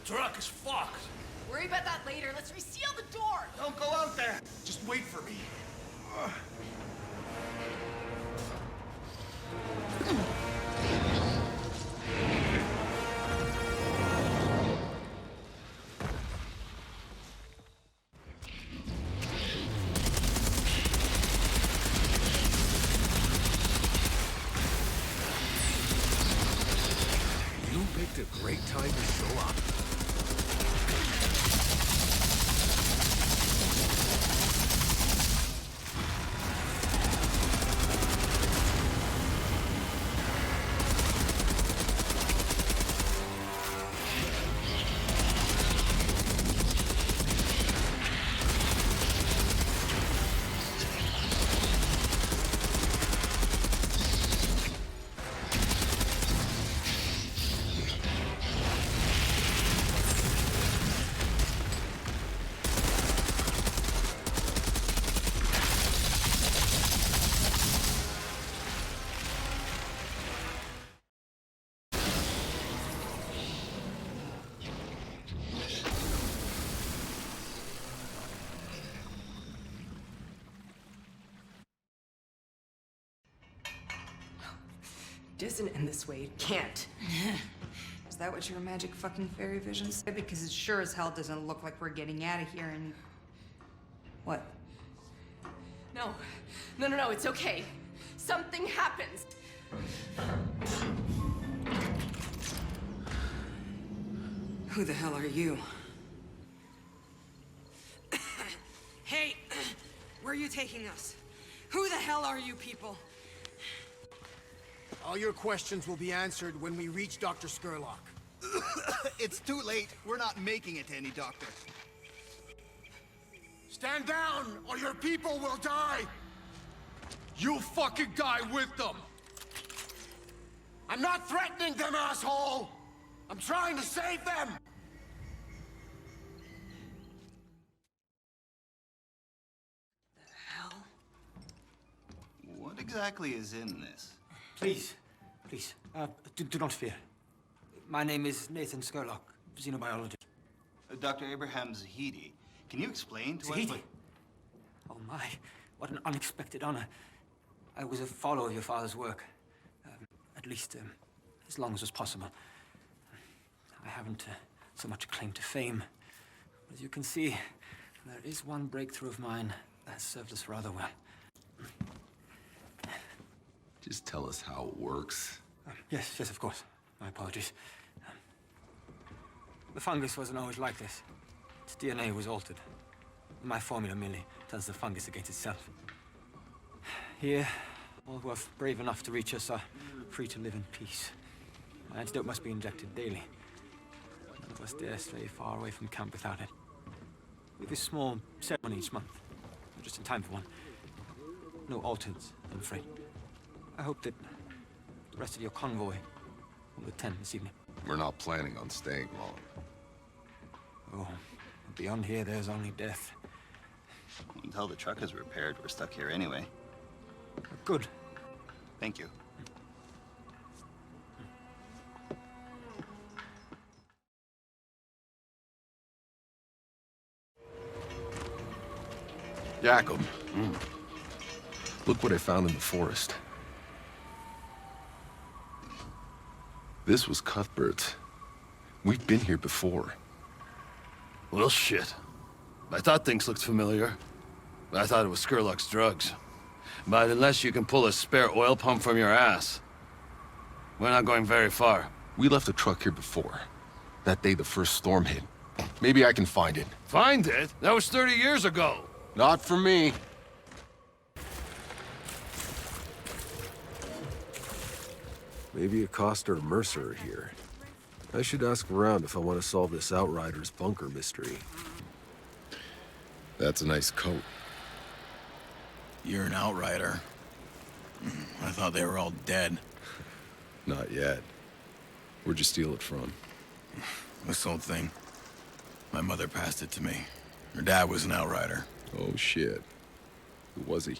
truck is fucked. Worry about that later. Let's reseal the door. Don't go out there. Just wait for me. You picked a great time to show up. It doesn't end this way. It can't. Is that what your magic fucking fairy vision said? Because it sure as hell doesn't look like we're getting out of here and... What? No. No, it's okay. Something happens. Who the hell are you? Hey, where are you taking us? Who the hell are you people? All your questions will be answered when we reach Dr. Skurlock. It's too late. We're not making it to any doctor. Stand down, or your people will die! You'll fucking die with them! I'm not threatening them, asshole! I'm trying to save them! What exactly is in this? Please, do not fear. My name is Nathan Skurlock, xenobiologist. Dr. Abraham Zahidi. Can you explain to us Zahidi? what... Oh my, what an unexpected honor. I was a follower of your father's work. At least, as long as was possible. I haven't so much a claim to fame. As you can see, there is one breakthrough of mine that served us rather well. Just tell us how it works. Yes, of course. My apologies. The fungus wasn't always like this. Its DNA was altered. My formula merely turns the fungus against itself. Here, all who are brave enough to reach us are free to live in peace. My antidote must be injected daily. None of us dare stray far away from camp without it. We have a small ceremony each month, just in time for one. No altars, I'm afraid. I hope that the rest of your convoy will attend this evening. We're not planning on staying long. Oh, beyond here, there's only death. Until the truck is repaired, we're stuck here anyway. Good. Thank you. Jacob. Look what I found in the forest. This was Cuthbert's. We've been here before. Well, shit. I thought things looked familiar. I thought it was Skurlock's drugs. But unless you can pull a spare oil pump from your ass, we're not going very far. We left a truck here before. That day the first storm hit. Maybe I can find it. Find it? That was 30 years ago. Not for me. Maybe Acosta or Mercer are here. I should ask around if I want to solve this Outrider's bunker mystery. That's a nice coat. You're an outrider. I thought they were all dead. Not yet. Where'd you steal it from? This old thing. My mother passed it to me. Her dad was an outrider. Oh, shit. Who was he?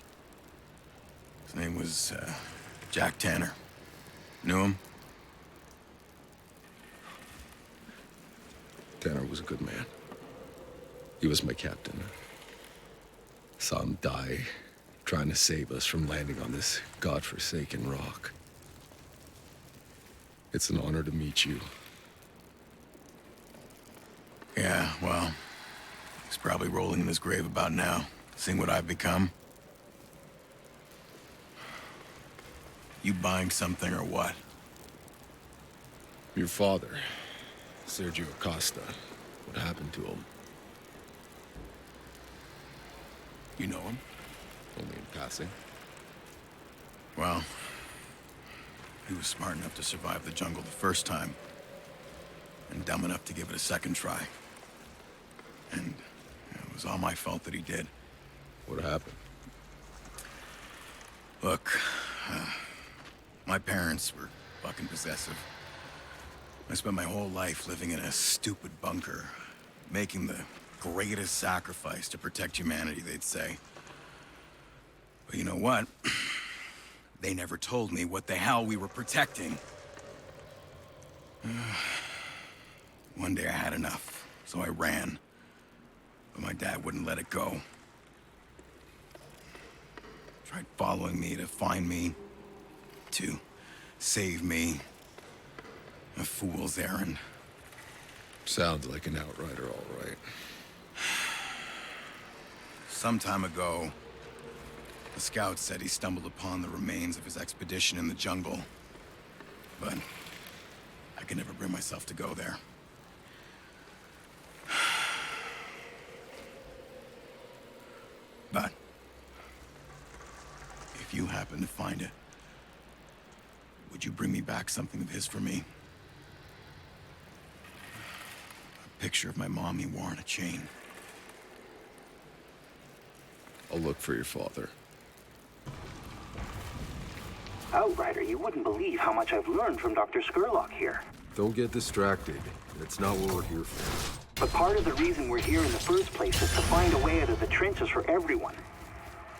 His name was, Jack Tanner. Knew him? Tanner was a good man. He was my captain. Saw him die, trying to save us from landing on this godforsaken rock. It's an honor to meet you. Yeah, well, he's probably rolling in his grave about now, seeing what I've become. You buying something or what? Your father, Sergio Acosta. What happened to him? You know him? Only in passing. Well, he was smart enough to survive the jungle the first time, and dumb enough to give it a second try. And it was all my fault that he did. What happened? Look, my parents were fucking possessive. I spent my whole life living in a stupid bunker, making the greatest sacrifice to protect humanity, they'd say. But you know what? They never told me what the hell we were protecting. One day I had enough, so I ran. But my dad wouldn't let it go. Tried following me to find me, to save me. A fool's errand. Sounds like an outrider, all right. Some time ago, the scout said he stumbled upon the remains of his expedition in the jungle. But I could never bring myself to go there. But if you happen to find it, would you bring me back something of his for me? A picture of my mom he wore on a chain. I'll look for your father. Outrider, you wouldn't believe how much I've learned from Dr. Skurlock here. Don't get distracted. That's not what we're here for. But part of the reason we're here in the first place is to find a way out of the trenches for everyone.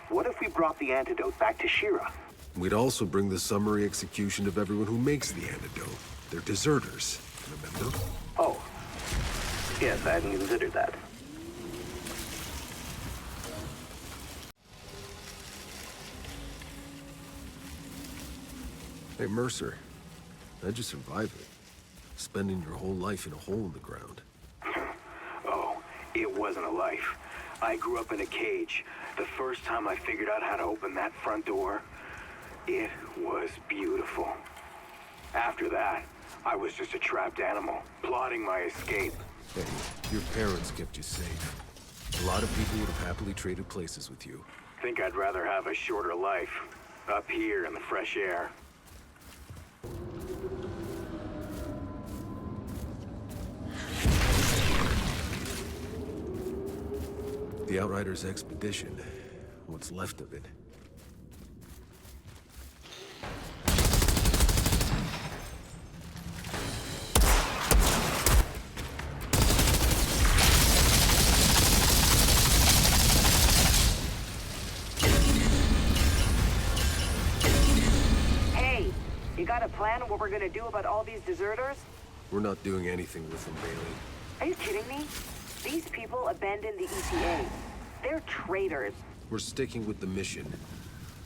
What if we brought the antidote back to Shira? We'd also bring the summary execution of everyone who makes the antidote. They're deserters, remember? Oh. Yes, I hadn't considered that. Hey, Mercer. How'd you survive it? Spending your whole life in a hole in the ground. Oh, it wasn't a life. I grew up in a cage. The first time I figured out how to open that front door, it was beautiful. After that, I was just a trapped animal, plotting my escape. Hey, your parents kept you safe. A lot of people would have happily traded places with you. Think I'd rather have a shorter life, up here in the fresh air. The Outriders' expedition. What's left of it. Hey, you got a plan on what we're gonna do about all these deserters? We're not doing anything with them, Bailey. Are you kidding me? These people abandoned the ETA. They're traitors. We're sticking with the mission.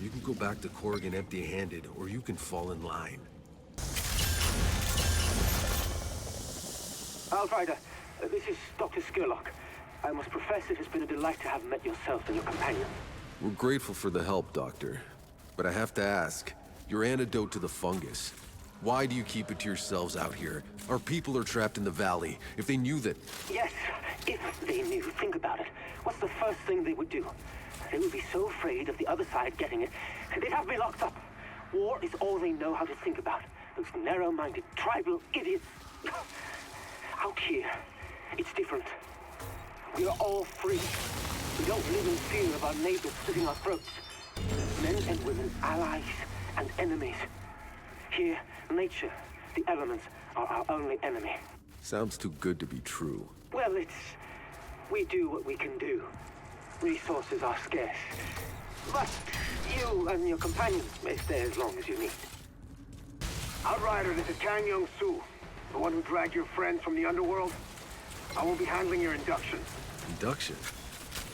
You can go back to Corrigan empty-handed, or you can fall in line. Outrider, this is Dr. Skurlock. I must profess it has been a delight to have met yourself and your companion. We're grateful for the help, Doctor. But I have to ask, your antidote to the fungus, why do you keep it to yourselves out here? Our people are trapped in the valley. If they knew that... Yes, if they knew. Think about it. What's the first thing they would do? They would be so afraid of the other side getting it, they'd have me locked up. War is all they know how to think about. Those narrow-minded, tribal idiots. Out here, it's different. We are all free. We don't live in fear of our neighbors slitting our throats. Men and women, allies and enemies. Here, nature, the elements, are our only enemy. Sounds too good to be true. Well, we do what we can do. Resources are scarce. But you and your companions may stay as long as you need. Outrider, this is Kang Young-soo, the one who dragged your friends from the underworld. I will be handling your induction. Induction?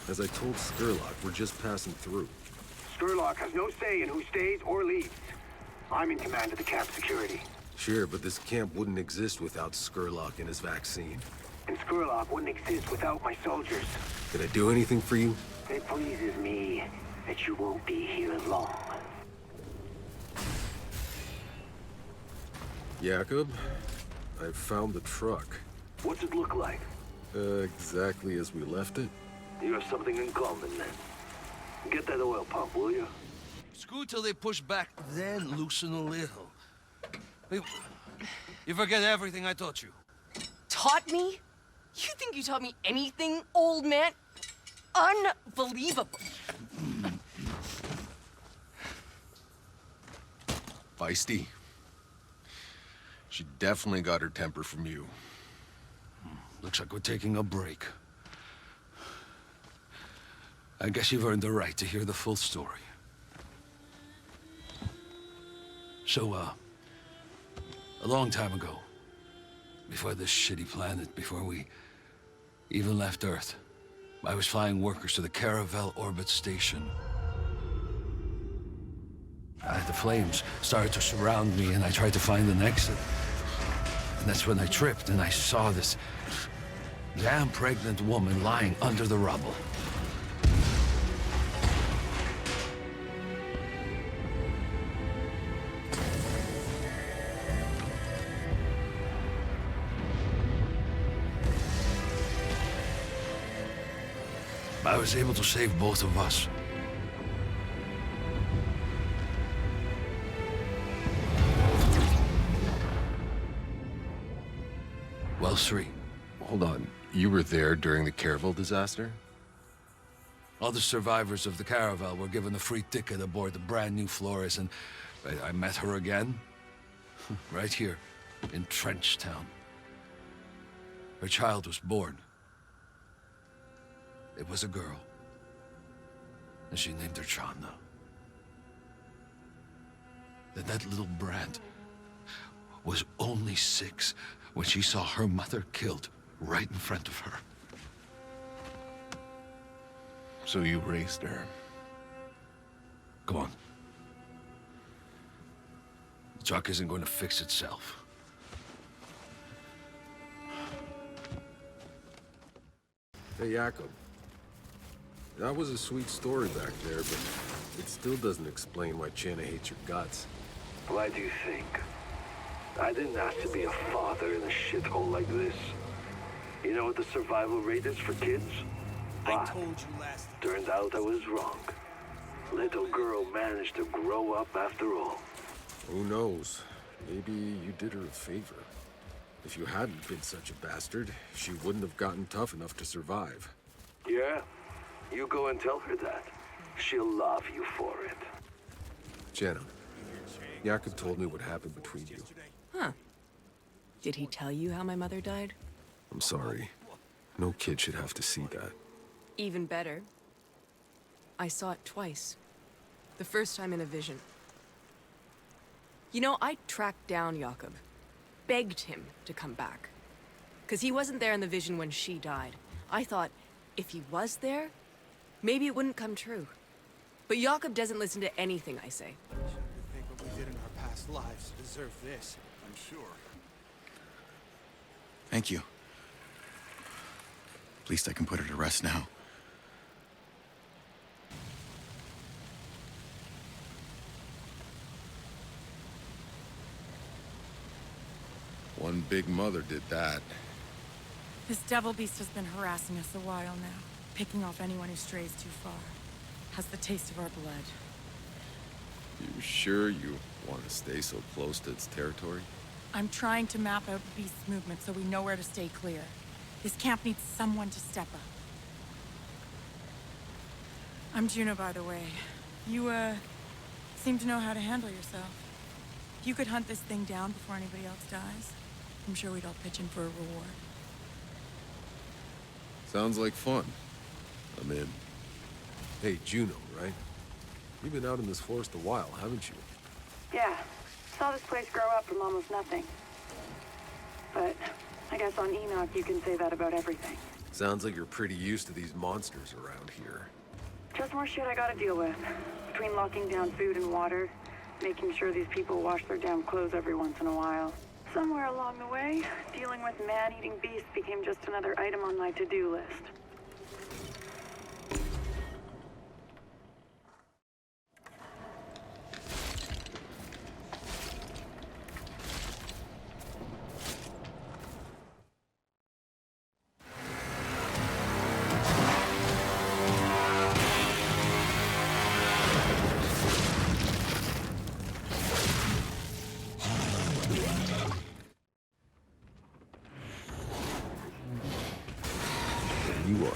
As I told Skurlock, we're just passing through. Skurlock has no say in who stays or leaves. I'm in command of the camp security. Sure, but this camp wouldn't exist without Skurlock and his vaccine. And Skurlock wouldn't exist without my soldiers. Did I do anything for you? It pleases me that you won't be here long. Jakob, I found the truck. What's it look like? Exactly as we left it. You have something in common then. Get that oil pump, will you? Screw till they push back, then loosen a little. Hey, you forget everything I taught you. Taught me? You think you taught me anything, old man? Unbelievable. Feisty. She definitely got her temper from you. Looks like we're taking a break. I guess you've earned the right to hear the full story. So, a long time ago, before this shitty planet, before we even left Earth, I was flying workers to the Caravel Orbit Station. The flames started to surround me, and I tried to find an exit. And that's when I tripped, and I saw this damn pregnant woman lying under the rubble. I was able to save both of us. Well, Sri. Hold on. You were there during the Caravel disaster? All the survivors of the Caravel were given a free ticket aboard the brand new Flores, and I met her again. Right here, in Trenchtown. Her child was born. It was a girl. And she named her Chandna. Then that little brat was only 6 when she saw her mother killed right in front of her. So you raised her. Go on. The truck isn't going to fix itself. Hey, Jakob. That was a sweet story back there, but it still doesn't explain why Channa hates your guts. Why do you think? I didn't ask to be a father in a shithole like this. You know what the survival rate is for kids? I told you last. Turns out I was wrong. Little girl managed to grow up after all. Who knows? Maybe you did her a favor. If you hadn't been such a bastard, she wouldn't have gotten tough enough to survive. Yeah? You go and tell her that. She'll love you for it. Jenna, Jakob told me what happened between you. Huh. Did he tell you how my mother died? I'm sorry. No kid should have to see that. Even better. I saw it twice. The first time in a vision. You know, I tracked down Jakob. Begged him to come back. 'Cause he wasn't there in the vision when she died. I thought, if he was there, maybe it wouldn't come true. But Jakob doesn't listen to anything I say. I think what we did in our past lives deserve this, I'm sure. Thank you. At least I can put her to rest now. One big mother did that. This devil beast has been harassing us a while now, picking off anyone who strays too far. Has the taste of our blood. You sure you want to stay so close to its territory? I'm trying to map out the beast's movement so we know where to stay clear. This camp needs someone to step up. I'm Juno, by the way. You, seem to know how to handle yourself. If you could hunt this thing down before anybody else dies, I'm sure we'd all pitch in for a reward. Sounds like fun. I'm in. Hey, Juno, right? You've been out in this forest a while, haven't you? Yeah, saw this place grow up from almost nothing. But I guess on Enoch you can say that about everything. Sounds like you're pretty used to these monsters around here. Just more shit I gotta deal with. Between locking down food and water, making sure these people wash their damn clothes every once in a while. Somewhere along the way, dealing with man-eating beasts became just another item on my to-do list. You are.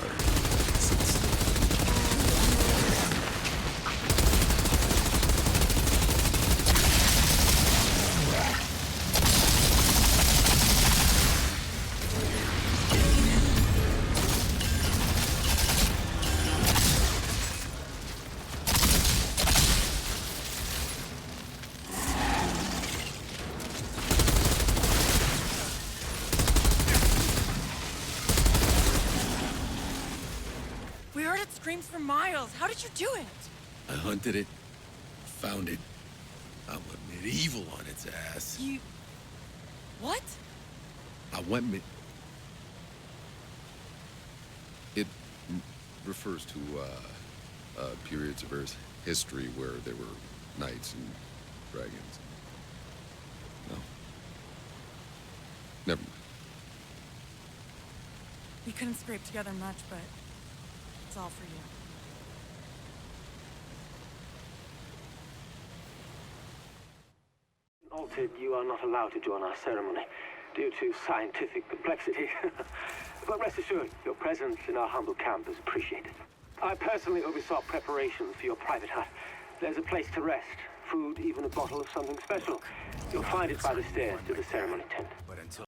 We heard it screams for miles. How did you do it? I hunted it, found it. I went medieval on its ass. You... What? I went It refers to, periods of Earth's history where there were knights and dragons. No. Never mind. We couldn't scrape together much, but it's all for you. Altered, you are not allowed to join our ceremony due to scientific complexity. But rest assured, your presence in our humble camp is appreciated. I personally oversaw preparations for your private hut. There's a place to rest, food, even a bottle of something special. You'll find it by the stairs to the ceremony tent. But until...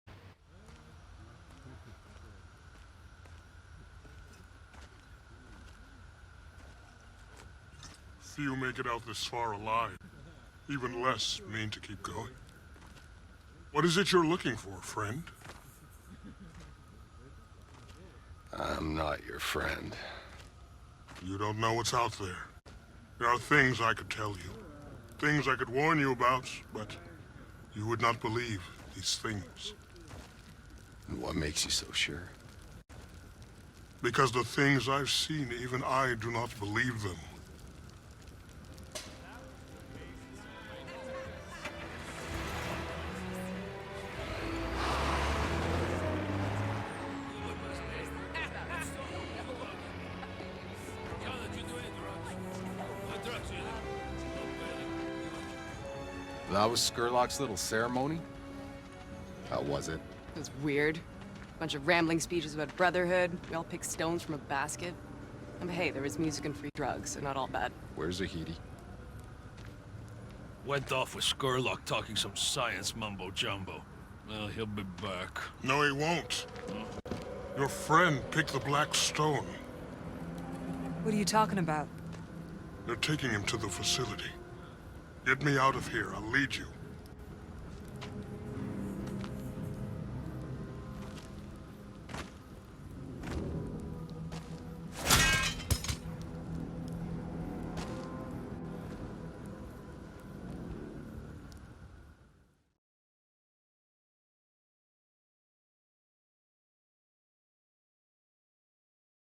Few make it out this far alive. Even less mean to keep going. What is it you're looking for, friend? I'm not your friend. You don't know what's out there. There are things I could tell you. Things I could warn you about, but you would not believe these things. And what makes you so sure? Because the things I've seen, even I do not believe them. That was Skurlock's little ceremony? How was it? It was weird. Bunch of rambling speeches about brotherhood. We all picked stones from a basket. And hey, there was music and free drugs, so not all bad. Where's Zahidi? Went off with Skurlock talking some science mumbo-jumbo. Well, he'll be back. No, he won't. Your friend picked the black stone. What are you talking about? They're taking him to the facility. Get me out of here. I'll lead you.